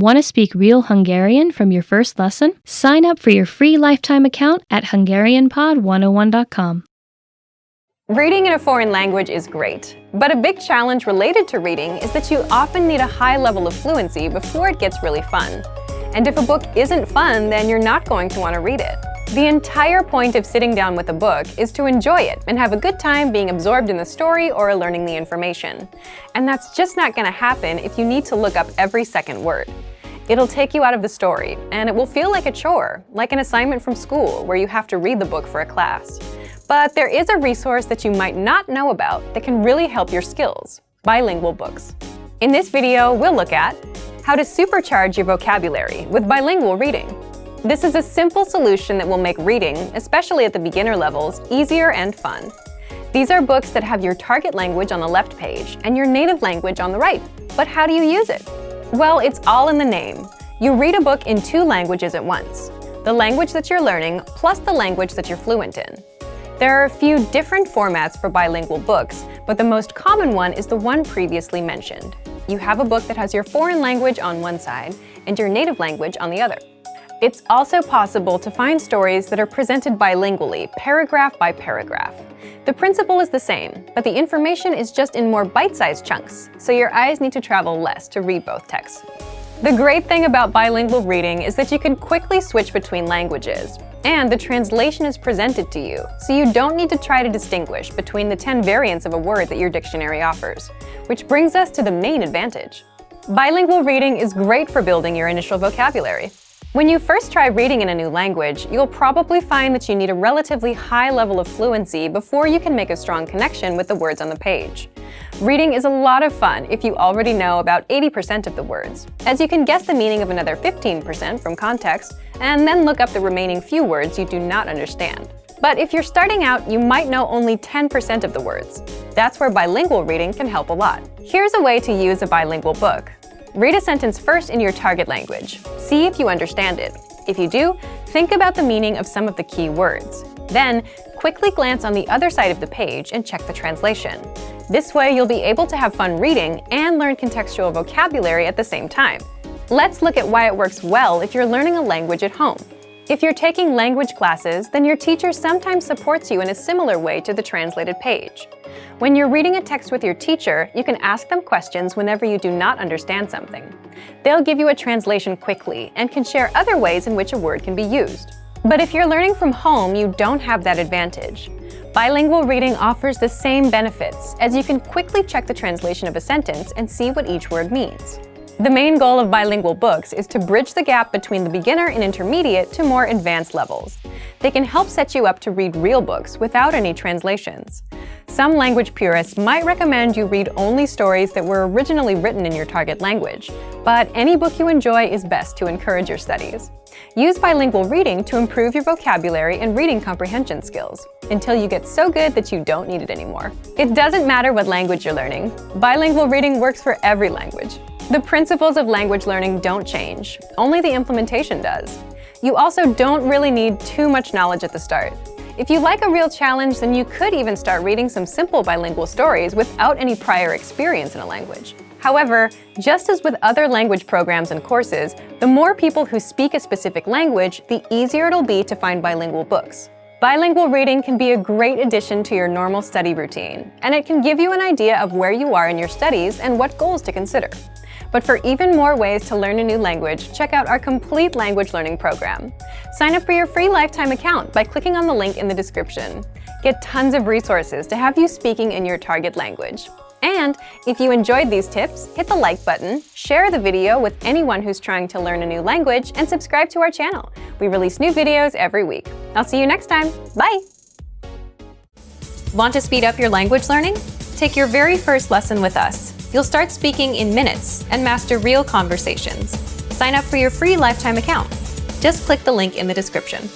Want to speak real Hungarian from your first lesson? Sign up for your free lifetime account at HungarianPod101.com. Reading in a foreign language is great, but a big challenge related to reading is that you often need a high level of fluency before it gets really fun. And if a book isn't fun, then you're not going to want to read it. The entire point of sitting down with a book is to enjoy it and have a good time being absorbed in the story or learning the information. And that's just not going to happen if you need to look up every second word. It'll take you out of the story, and it will feel like a chore, like an assignment from school where you have to read the book for a class. But there is a resource that you might not know about that can really help your skills: bilingual books. In this video, we'll look at how to supercharge your vocabulary with bilingual reading. This is a simple solution that will make reading, especially at the beginner levels, easier and fun. These are books that have your target language on the left page and your native language on the right. But how do you use it? Well, it's all in the name. You read a book in 2 languages at once: the language that you're learning plus the language that you're fluent in. There are a few different formats for bilingual books, but the most common one is the one previously mentioned. You have a book that has your foreign language on one side and your native language on the other. It's also possible to find stories that are presented bilingually, paragraph by paragraph. The principle is the same, but the information is just in more bite-sized chunks, so your eyes need to travel less to read both texts. The great thing about bilingual reading is that you can quickly switch between languages, and the translation is presented to you, so you don't need to try to distinguish between the 10 variants of a word that your dictionary offers. Which brings us to the main advantage. Bilingual reading is great for building your initial vocabulary. When you first try reading in a new language, you'll probably find that you need a relatively high level of fluency before you can make a strong connection with the words on the page. Reading is a lot of fun if you already know about 80% of the words, as you can guess the meaning of another 15% from context, and then look up the remaining few words you do not understand. But if you're starting out, you might know only 10% of the words. That's where bilingual reading can help a lot. Here's a way to use a bilingual book. Read a sentence first in your target language. See if you understand it. If you do, think about the meaning of some of the key words. Then, quickly glance on the other side of the page and check the translation. This way, you'll be able to have fun reading and learn contextual vocabulary at the same time. Let's look at why it works well if you're learning a language at home. If you're taking language classes, then your teacher sometimes supports you in a similar way to the translated page. When you're reading a text with your teacher, you can ask them questions whenever you do not understand something. They'll give you a translation quickly and can share other ways in which a word can be used. But if you're learning from home, you don't have that advantage. Bilingual reading offers the same benefits, as you can quickly check the translation of a sentence and see what each word means. The main goal of bilingual books is to bridge the gap between the beginner and intermediate to more advanced levels. They can help set you up to read real books without any translations. Some language purists might recommend you read only stories that were originally written in your target language, but any book you enjoy is best to encourage your studies. Use bilingual reading to improve your vocabulary and reading comprehension skills, until you get so good that you don't need it anymore. It doesn't matter what language you're learning. Bilingual reading works for every language. The principles of language learning don't change, only the implementation does. You also don't really need too much knowledge at the start. If you like a real challenge, then you could even start reading some simple bilingual stories without any prior experience in a language. However, just as with other language programs and courses, the more people who speak a specific language, the easier it'll be to find bilingual books. Bilingual reading can be a great addition to your normal study routine, and it can give you an idea of where you are in your studies and what goals to consider. But for even more ways to learn a new language, check out our complete language learning program. Sign up for your free lifetime account by clicking on the link in the description. Get tons of resources to have you speaking in your target language. And if you enjoyed these tips, hit the like button, share the video with anyone who's trying to learn a new language, and subscribe to our channel. We release new videos every week. I'll see you next time. Bye! Want to speed up your language learning? Take your very first lesson with us. You'll start speaking in minutes and master real conversations. Sign up for your free lifetime account. Just click the link in the description.